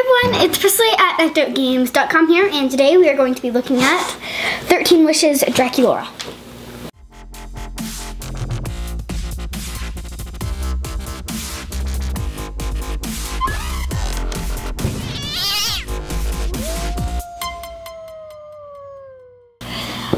everyone, it's Presley at ActOutGames.com here, and today we are going to be looking at 13 Wishes Draculaura.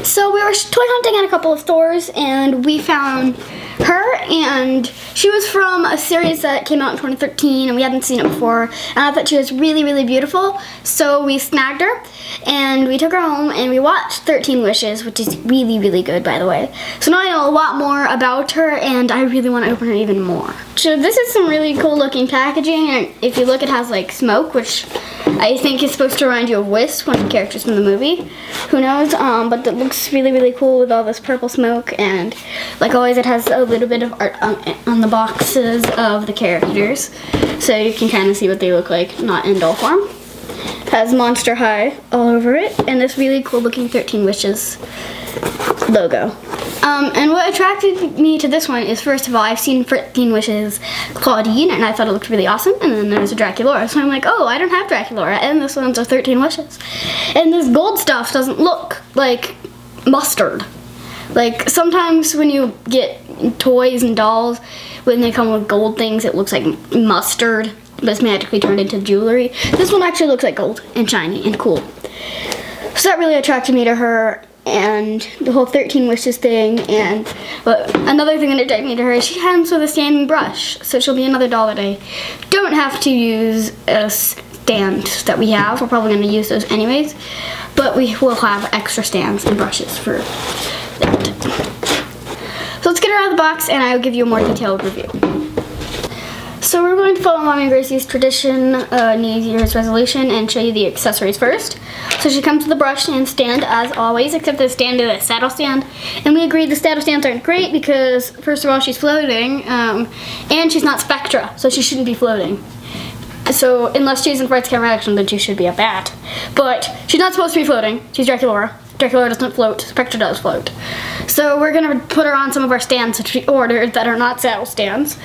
So we were toy hunting at a couple of stores and we found her, and she was from a series that came out in 2013 and we hadn't seen it before, and I thought she was really, really beautiful, so we snagged her and we took her home and we watched 13 Wishes, which is really, really good, by the way. So now I know a lot more about her and I really want to open her even more. So this is some really cool looking packaging, and if you look, it has like smoke, which I think is supposed to remind you of Wisp, one of the characters from the movie. Who knows? But it looks really, really cool with all this purple smoke, and like always it has a little bit of art on the boxes of the characters, so you can kind of see what they look like, not in doll form. It has Monster High all over it, and this really cool looking 13 Wishes logo. And what attracted me to this one is, first of all, I've seen 13 Wishes Claudine, and I thought it looked really awesome, and then there's a Draculaura, so I'm like, oh, I don't have Draculaura, and this one's a 13 Wishes. And this gold stuff doesn't look like mustard. Like, sometimes when you get toys and dolls, when they come with gold things, it looks like mustard, but it's magically turned into jewelry. This one actually looks like gold and shiny and cool. So that really attracted me to her, and the whole 13 Wishes thing. But another thing that attracted me to her is she comes with a standing brush, so she'll be another doll that I don't have to use a stand that we have. We're probably going to use those anyways, but we will have extra stands and brushes for that. So let's get her out of the box and I will give you a more detailed review. So we're going to follow Mommy Gracie's tradition, New Year's resolution, and show you the accessories first. So she comes with a brush and stand as always, except the stand is a saddle stand. And we agreed the saddle stands aren't great because, first of all, she's floating, and she's not Spectra, so she shouldn't be floating. So unless she's in Frights Camera Action, then she should be a bat. But she's not supposed to be floating. She's Draculaura. Draculaura doesn't float. Spectra does float. So we're going to put her on some of our stands that we ordered that are not saddle stands.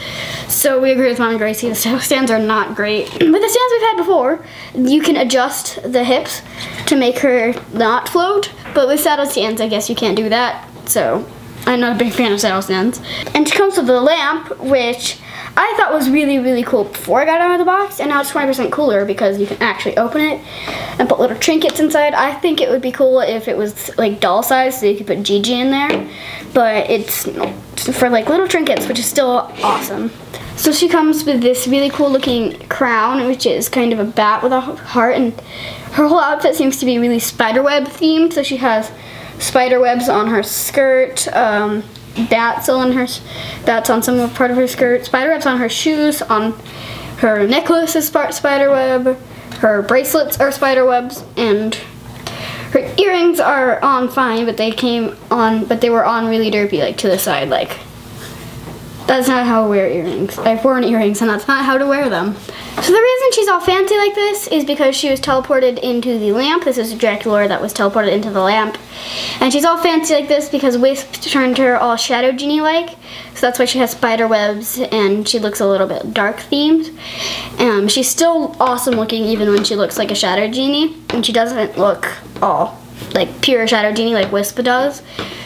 So we agree with Mommy Gracie. The saddle stands are not great. With the stands we've had before, you can adjust the hips to make her not float. But with saddle stands, I guess you can't do that. So I'm not a big fan of saddle stands. And she comes with a lamp, which I thought was really, really cool before I got it out of the box, and now it's 20% cooler because you can actually open it and put little trinkets inside. I think it would be cool if it was like doll size, so you could put Gigi in there, but it's for like little trinkets, which is still awesome. So she comes with this really cool looking crown, which is kind of a bat with a heart, and her whole outfit seems to be really spiderweb themed. So she has spider webs on her skirt, bats on some part of her skirt, spiderwebs on her shoes, on her necklace is spiderweb, her bracelets are spiderwebs, and her earrings are on fine, but they were on really derpy, like to the side, like that's not how I wear earrings. I've worn earrings and that's not how to wear them. So the reason she's all fancy like this is because she was teleported into the lamp. This is a Draculaura that was teleported into the lamp. And she's all fancy like this because Wisp turned her all Shadow Genie-like. So that's why she has spider webs and she looks a little bit dark themed. She's still awesome looking even when she looks like a Shadow Genie. And she doesn't look all like pure Shadow Genie like Wisp does.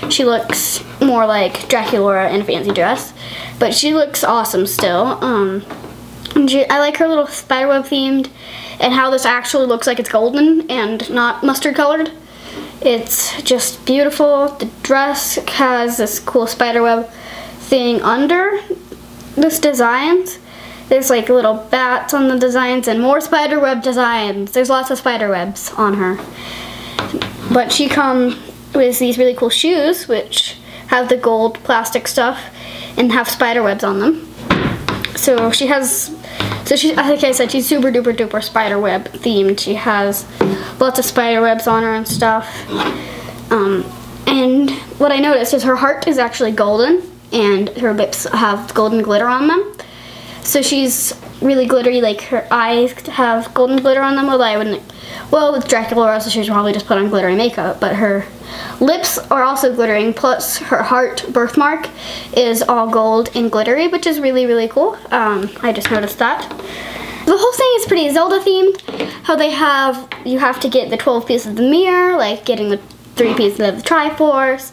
She looks more like Draculaura in a fancy dress. But she looks awesome still. I like her little spiderweb themed, and how this actually looks like it's golden and not mustard colored. It's just beautiful. The dress has this cool spiderweb thing under this designs. There's like little bats on the designs and more spiderweb designs. There's lots of spiderwebs on her. But she comes with these really cool shoes, which have the gold plastic stuff and have spiderwebs on them. So she, like I said, she's super duper duper spiderweb themed. She has lots of spiderwebs on her and stuff. And what I noticed is her heart is actually golden and her lips have golden glitter on them. So she's really glittery, like her eyes have golden glitter on them, although I wouldn't, well, with Draculaura, so she should probably just put on glittery makeup, but her lips are also glittering, plus her heart birthmark is all gold and glittery, which is really, really cool. I just noticed that. The whole thing is pretty Zelda themed. How you have to get the 12 pieces of the mirror, like getting the 3 pieces of the Triforce,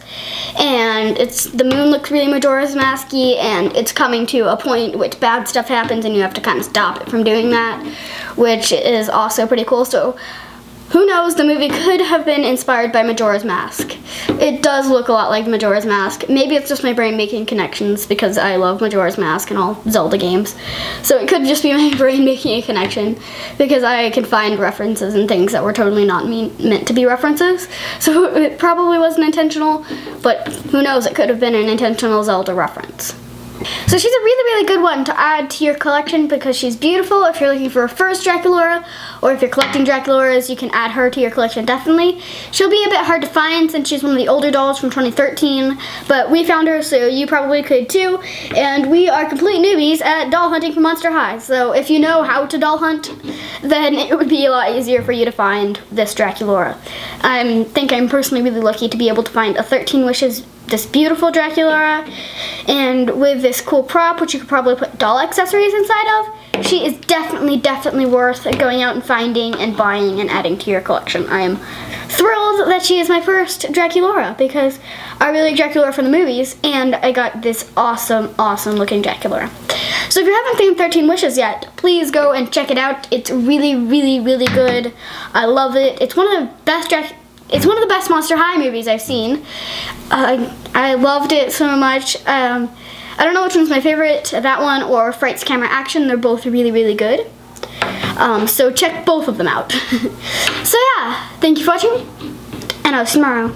and the moon looks really Majora's Mask-y, and it's coming to a point in which bad stuff happens and you have to kind of stop it from doing that, which is also pretty cool. So who knows, the movie could have been inspired by Majora's Mask. It does look a lot like Majora's Mask. Maybe it's just my brain making connections because I love Majora's Mask and all Zelda games. So it could just be my brain making a connection because I can find references and things that were totally not meant to be references. So it probably wasn't intentional, but who knows, it could have been an intentional Zelda reference. So she's a really, really good one to add to your collection because she's beautiful. If you're looking for a first Draculaura, or if you're collecting Draculauras, you can add her to your collection definitely. She'll be a bit hard to find since she's one of the older dolls from 2013, but we found her, so you probably could too. And we are complete newbies at doll hunting for Monster High, so if you know how to doll hunt, then it would be a lot easier for you to find this Draculaura. I think I'm personally really lucky to be able to find a 13 Wishes this beautiful Draculaura, and with this cool prop, which you could probably put doll accessories inside of, she is definitely worth going out and finding and buying and adding to your collection. I am thrilled that she is my first Draculaura because I really like Draculaura from the movies, and I got this awesome looking Draculaura. So if you haven't seen 13 Wishes yet, please go and check it out. It's really good. I love it. It's one of the best Monster High movies I've seen. I loved it so much. I don't know which one's my favorite, that one or Fright's Camera Action. They're both really good. So check both of them out. So yeah, thank you for watching, and I'll see you tomorrow.